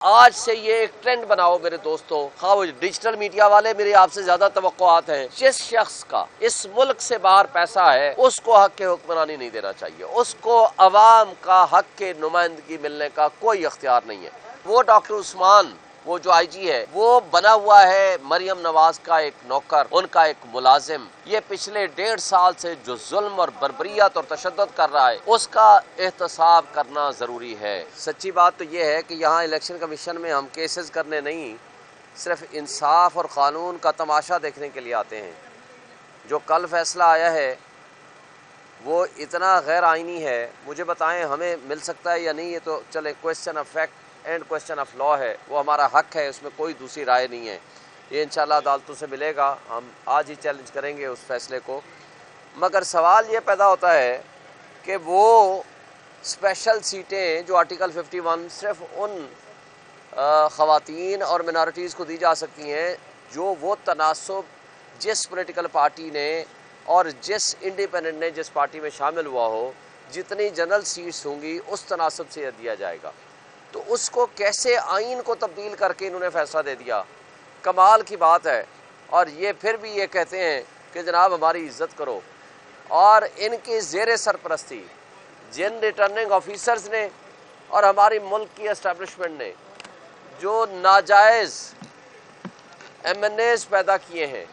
آج سے یہ ایک ٹرینڈ بناؤ میرے دوستو، خواہ وہ ڈیجیٹل میڈیا والے، میری آپ سے زیادہ توقعات ہیں۔ جس شخص کا اس ملک سے باہر پیسہ ہے اس کو حق کے حکمرانی نہیں دینا چاہیے، اس کو عوام کا حق کے نمائندگی ملنے کا کوئی اختیار نہیں ہے۔ وہ ڈاکٹر عثمان، وہ جو آئی جی ہے، وہ بنا ہوا ہے مریم نواز کا ایک نوکر، ان کا ایک ملازم۔ یہ پچھلے 1.5 سال سے جو ظلم اور بربریت اور تشدد کر رہا ہے اس کا احتساب کرنا ضروری ہے۔ سچی بات تو یہ ہے کہ یہاں الیکشن کمیشن میں ہم کیسز کرنے نہیں، صرف انصاف اور قانون کا تماشا دیکھنے کے لیے آتے ہیں۔ جو کل فیصلہ آیا ہے وہ اتنا غیر آئینی ہے، مجھے بتائیں ہمیں مل سکتا ہے یا نہیں؟ یہ تو چلے question of fact and question of law ہے، وہ ہمارا حق ہے، اس میں کوئی دوسری رائے نہیں ہے۔ یہ انشاءاللہ عدالتوں سے ملے گا، ہم آج ہی چیلنج کریں گے اس فیصلے کو۔ مگر سوال یہ پیدا ہوتا ہے کہ وہ اسپیشل سیٹیں جو آرٹیکل 51 صرف ان خواتین اور منارٹیز کو دی جا سکتی ہیں جو وہ تناسب جس پولیٹیکل پارٹی نے اور جس انڈیپینڈنٹ نے جس پارٹی میں شامل ہوا ہو، جتنی جنرل سیٹس ہوں گی اس تناسب سے دیا جائے گا۔ تو اس کو کیسے آئین کو تبدیل کر کے انہوں نے فیصلہ دے دیا؟ کمال کی بات ہے۔ اور یہ پھر بھی یہ کہتے ہیں کہ جناب ہماری عزت کرو، اور ان کی زیر سرپرستی جن ریٹرننگ آفیسرز نے اور ہماری ملک کی اسٹیبلشمنٹ نے جو ناجائز ایم این ایز پیدا کیے ہیں۔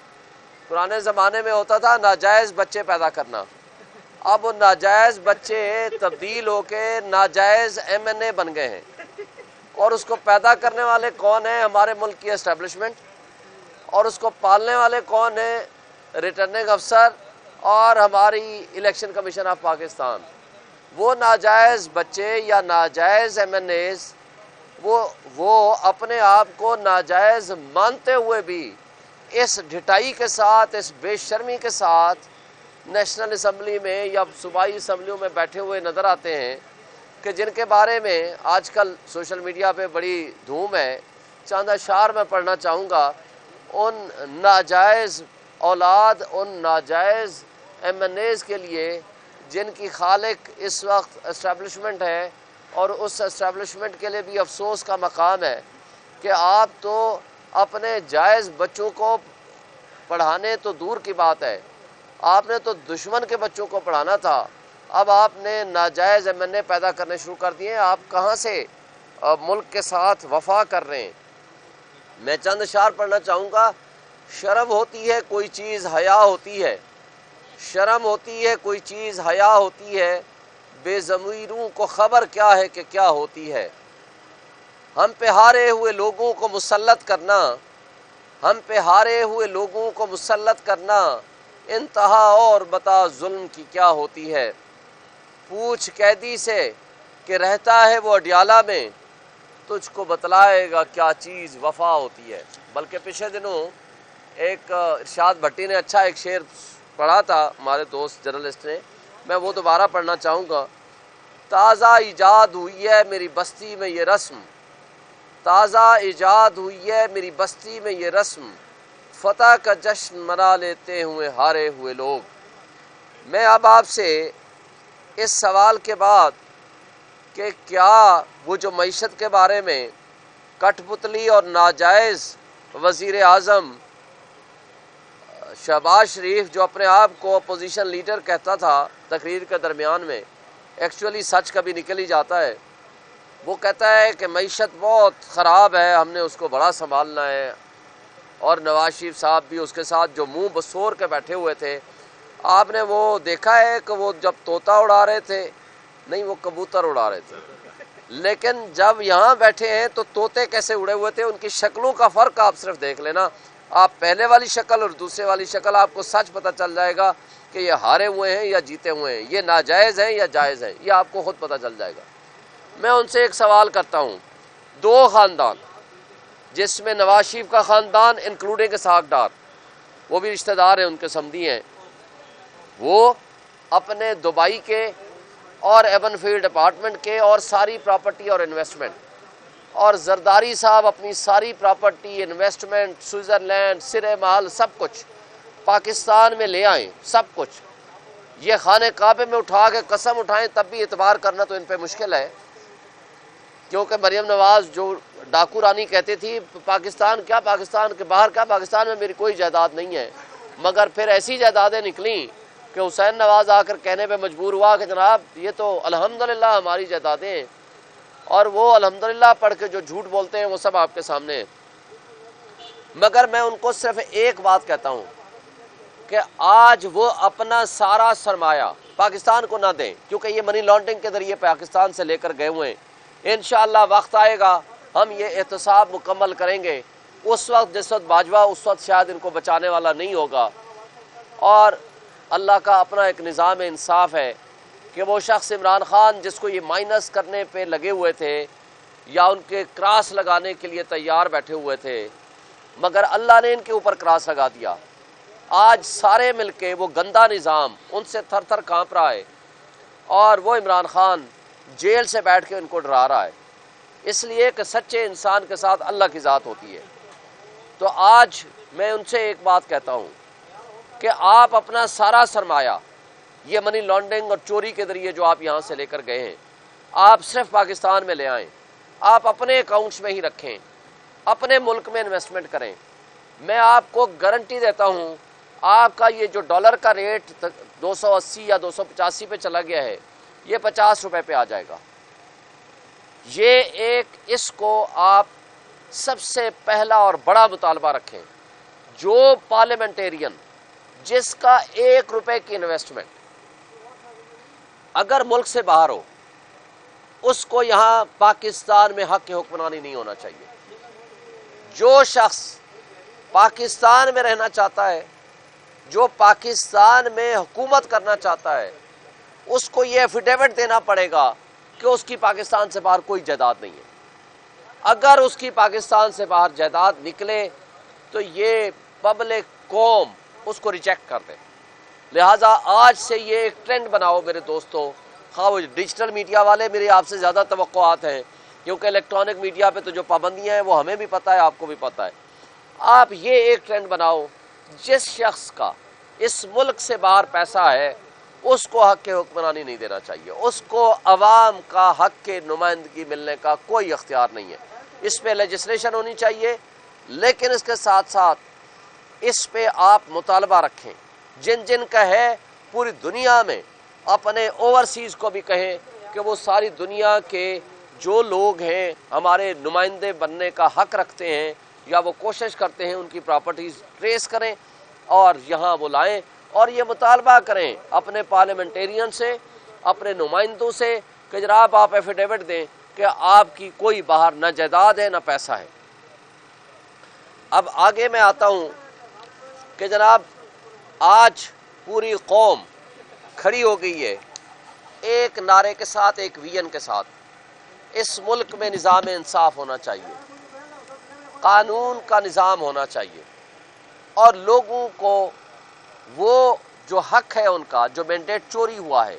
پرانے زمانے میں ہوتا تھا ناجائز بچے پیدا کرنا، اب وہ ناجائز بچے تبدیل ہو کے ناجائز ایم این اے بن گئے ہیں، اور اس کو پیدا کرنے والے کون ہیں؟ ہمارے ملک کی اسٹیبلشمنٹ، اور اس کو پالنے والے کون ہیں؟ ریٹرننگ افسر اور ہماری الیکشن کمیشن آف پاکستان۔ وہ ناجائز بچے یا ناجائز ایم این ایز وہ اپنے آپ کو ناجائز مانتے ہوئے بھی اس ڈھٹائی کے ساتھ، اس بے شرمی کے ساتھ نیشنل اسمبلی میں یا صوبائی اسمبلیوں میں بیٹھے ہوئے نظر آتے ہیں، کہ جن کے بارے میں آج کل سوشل میڈیا پہ بڑی دھوم ہے۔ چند اشعار میں پڑھنا چاہوں گا۔ ان ناجائز اولاد، ان ناجائز ایم این ایز کے لیے جن کی خالق اس وقت اسٹیبلشمنٹ ہے، اور اس اسٹیبلشمنٹ کے لیے بھی افسوس کا مقام ہے کہ آپ تو اپنے جائز بچوں کو پڑھانے تو دور کی بات ہے، آپ نے تو دشمن کے بچوں کو پڑھانا تھا، اب آپ نے ناجائز ایم این اے پیدا کرنے شروع کر دیے۔ آپ کہاں سے ملک کے ساتھ وفا کر رہے ہیں؟ میں چند اشعار پڑھنا چاہوں گا۔ شرم ہوتی ہے کوئی چیز حیا ہوتی ہے، شرم ہوتی ہے کوئی چیز حیا ہوتی ہے، بے ضمیروں کو خبر کیا ہے کہ کیا ہوتی ہے۔ ہم پہ ہارے ہوئے لوگوں کو مسلط کرنا، ہم پہ ہارے ہوئے لوگوں کو مسلط کرنا، انتہا اور بتا ظلم کی کیا ہوتی ہے۔ پوچھ قیدی سے کہ رہتا ہے وہ اڈیالہ میں، تجھ کو بتلائے گا کیا چیز وفا ہوتی ہے۔ بلکہ پچھلے دنوں ایک ارشاد بھٹی نے اچھا ایک شعر پڑھا تھا ہمارے دوست جرنلسٹ نے، میں وہ دوبارہ پڑھنا چاہوں گا۔ تازہ ایجاد ہوئی ہے میری بستی میں یہ رسم، تازہ ایجاد ہوئی ہے میری بستی میں یہ رسم، فتح کا جشن منا لیتے ہوئے ہارے ہوئے لوگ۔ میں اب آپ سے اس سوال کے بعد کہ کیا وہ جو معیشت کے بارے میں کٹ پتلی اور ناجائز وزیر اعظم شہباز شریف جو اپنے آپ کو اپوزیشن لیڈر کہتا تھا تقریر کے درمیان میں، ایکچولی سچ کبھی نکل ہی جاتا ہے، وہ کہتا ہے کہ معیشت بہت خراب ہے، ہم نے اس کو بڑا سنبھالنا ہے، اور نواز شریف صاحب بھی اس کے ساتھ جو منہ بسور کے بیٹھے ہوئے تھے۔ آپ نے وہ دیکھا ہے کہ وہ جب طوطا اڑا رہے تھے، نہیں وہ کبوتر اڑا رہے تھے، لیکن جب یہاں بیٹھے ہیں تو طوطے کیسے اڑے ہوئے تھے؟ ان کی شکلوں کا فرق آپ صرف دیکھ لینا، آپ پہلے والی شکل اور دوسرے والی شکل، آپ کو سچ پتہ چل جائے گا کہ یہ ہارے ہوئے ہیں یا جیتے ہوئے ہیں، یہ ناجائز ہیں یا جائز ہیں، یہ آپ کو خود پتہ چل جائے گا۔ میں ان سے ایک سوال کرتا ہوں، دو خاندان جس میں نواز شریف کا خاندان انکلوڈنگ اسحاق ڈار، وہ بھی رشتہ دار ہیں، ان کے سمدھی ہیں، وہ اپنے دبئی کے اور ایون فیلڈ اپارٹمنٹ کے اور ساری پراپرٹی اور انویسٹمنٹ، اور زرداری صاحب اپنی ساری پراپرٹی، انویسٹمنٹ، سوئٹزرلینڈ، سرے محل، سب کچھ پاکستان میں لے آئیں، سب کچھ یہ خانہ کعبے میں اٹھا کے قسم اٹھائیں تب بھی اعتبار کرنا تو ان پہ مشکل ہے۔ کیونکہ مریم نواز جو ڈاکو رانی کہتی تھی پاکستان کیا، پاکستان کے باہر کیا، پاکستان میں میری کوئی جائیداد نہیں ہے، مگر پھر ایسی جائیدادیں نکلیں کہ حسین نواز آ کر کہنے پہ مجبور ہوا کہ جناب یہ تو الحمدللہ ہماری جائیدادیں ہیں، اور وہ الحمدللہ پڑھ کے جو جھوٹ بولتے ہیں وہ سب آپ کے سامنے ہیں۔ مگر میں ان کو صرف ایک بات کہتا ہوں کہ آج وہ اپنا سارا سرمایہ پاکستان کو نہ دیں، کیونکہ یہ منی لانڈرنگ کے ذریعے پاکستان سے لے کر گئے ہوئے ہیں۔ انشاءاللہ وقت آئے گا ہم یہ احتساب مکمل کریں گے، اس وقت جس وقت باجوہ اس وقت شاید ان کو بچانے والا نہیں ہوگا، اور اللہ کا اپنا ایک نظام انصاف ہے کہ وہ شخص عمران خان جس کو یہ مائنس کرنے پہ لگے ہوئے تھے یا ان کے کراس لگانے کے لیے تیار بیٹھے ہوئے تھے، مگر اللہ نے ان کے اوپر کراس لگا دیا۔ آج سارے مل کے وہ گندا نظام ان سے تھر تھر کانپ رہا ہے، اور وہ عمران خان جیل سے بیٹھ کے ان کو ڈرا رہا ہے، اس لیے کہ سچے انسان کے ساتھ اللہ کی ذات ہوتی ہے۔ تو آج میں ان سے ایک بات کہتا ہوں کہ آپ اپنا سارا سرمایہ یہ منی لانڈرنگ اور چوری کے ذریعے جو آپ یہاں سے لے کر گئے ہیں، آپ صرف پاکستان میں لے آئیں، آپ اپنے اکاؤنٹس میں ہی رکھیں، اپنے ملک میں انویسٹمنٹ کریں۔ میں آپ کو گارنٹی دیتا ہوں آپ کا یہ جو ڈالر کا ریٹ 280 یا 285 پہ چلا گیا ہے، یہ 50 روپے پہ آ جائے گا۔ یہ ایک اس کو آپ سب سے پہلا اور بڑا مطالبہ رکھیں، جو پارلیمنٹیرین جس کا 1 روپے کی انویسٹمنٹ اگر ملک سے باہر ہو، اس کو یہاں پاکستان میں حق حکمرانی نہیں ہونا چاہیے۔ جو شخص پاکستان میں رہنا چاہتا ہے، جو پاکستان میں حکومت کرنا چاہتا ہے، اس کو یہ ایفیڈیوٹ دینا پڑے گا کہ اس کی پاکستان سے باہر کوئی جائیداد نہیں ہے۔ اگر اس کی پاکستان سے باہر جائیداد نکلے تو یہ پبلک قوم اس کو ریجیکٹ کر دے۔ لہٰذا آج سے یہ ایک ٹرینڈ بناؤ میرے دوستو، خواہ وہ ڈیجیٹل میڈیا والے، میری آپ سے زیادہ توقعات ہیں، کیونکہ الیکٹرانک میڈیا پہ تو جو پابندیاں ہیں وہ ہمیں بھی پتہ ہے، آپ کو بھی پتہ ہے۔ آپ یہ ایک ٹرینڈ بناؤ، جس شخص کا اس ملک سے باہر پیسہ ہے اس کو حق حکمرانی نہیں دینا چاہیے، اس کو عوام کا حق کے نمائندگی ملنے کا کوئی اختیار نہیں ہے۔ اس پہ لیجسلیشن ہونی چاہیے، لیکن اس کے ساتھ ساتھ اس پہ آپ مطالبہ رکھیں، جن جن کا ہے پوری دنیا میں، اپنے اوورسیز کو بھی کہیں کہ وہ ساری دنیا کے جو لوگ ہیں ہمارے نمائندے بننے کا حق رکھتے ہیں یا وہ کوشش کرتے ہیں ان کی پراپرٹیز ٹریس کریں اور یہاں وہ لائیں، اور یہ مطالبہ کریں اپنے پارلیمنٹیرین سے، اپنے نمائندوں سے کہ جناب آپ ایفیڈیوٹ دیں کہ آپ کی کوئی باہر نہ جائیداد ہے نہ پیسہ ہے۔ اب آگے میں آتا ہوں کہ جناب آج پوری قوم کھڑی ہو گئی ہے ایک نعرے کے ساتھ، ایک ویژن کے ساتھ، اس ملک میں نظام انصاف ہونا چاہیے، قانون کا نظام ہونا چاہیے، اور لوگوں کو وہ جو حق ہے ان کا، جو مینڈیٹ چوری ہوا ہے،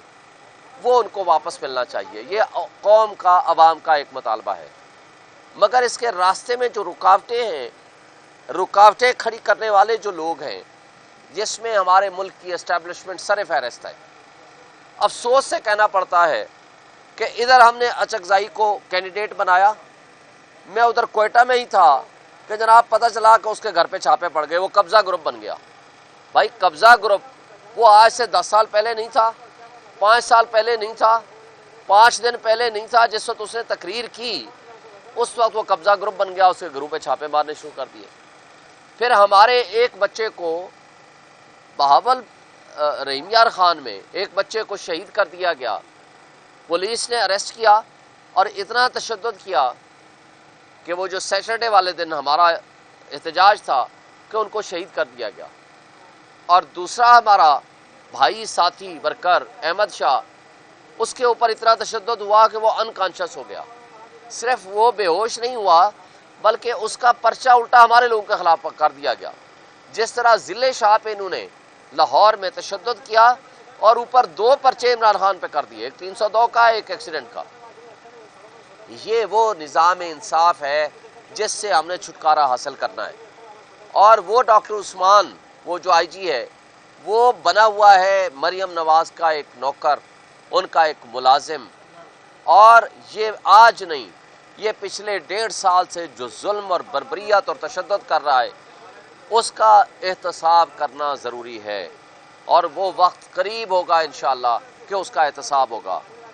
وہ ان کو واپس ملنا چاہیے۔ یہ قوم کا، عوام کا ایک مطالبہ ہے۔ مگر اس کے راستے میں جو رکاوٹیں ہیں، رکاوٹیں کھڑی کرنے والے جو لوگ ہیں، جس میں ہمارے ملک کی اسٹیبلشمنٹ سر فہرست ہے۔ افسوس سے کہنا پڑتا ہے کہ ادھر ہم نے اچکزائی کو کینڈیڈیٹ بنایا، میں ادھر کوئٹہ میں ہی تھا کہ جناب پتہ چلا کہ اس کے گھر پہ چھاپے پڑ گئے، وہ قبضہ گروپ بن گیا۔ بھائی قبضہ گروپ وہ آج سے 10 سال پہلے نہیں تھا، 5 سال پہلے نہیں تھا، 5 دن پہلے نہیں تھا، جس وقت اس نے تقریر کی اس وقت وہ قبضہ گروپ بن گیا، اس کے گروپ پہ چھاپے مارنے شروع کر دیے۔ پھر ہمارے ایک بچے کو بہاول رحیم یار خان میں ایک بچے کو شہید کر دیا گیا، پولیس نے اریسٹ کیا اور اتنا تشدد کیا کہ وہ جو سیٹرڈے والے دن ہمارا احتجاج تھا کہ ان کو شہید کر دیا گیا۔ اور دوسرا ہمارا بھائی ساتھی ورکر احمد شاہ، اس کے اوپر اتنا تشدد ہوا کہ وہ انکانشس ہو گیا۔ صرف وہ بے ہوش نہیں ہوا بلکہ اس کا پرچہ الٹا ہمارے لوگوں کے خلاف کر دیا گیا۔ جس طرح ضلع شاہ پہ انہوں نے لاہور میں تشدد کیا اور اوپر 2 پرچے عمران خان پہ کر دیے، ایک 302 کا، ایک ایکسیڈنٹ کا۔ یہ وہ نظام انصاف ہے جس سے ہم نے چھٹکارا حاصل کرنا ہے۔ اور وہ ڈاکٹر عثمان، وہ جو آئی جی ہے، وہ بنا ہوا ہے مریم نواز کا ایک نوکر، ان کا ایک ملازم، اور یہ آج نہیں یہ پچھلے 1.5 سال سے جو ظلم اور بربریت اور تشدد کر رہا ہے اس کا احتساب کرنا ضروری ہے، اور وہ وقت قریب ہوگا انشاءاللہ کہ اس کا احتساب ہوگا۔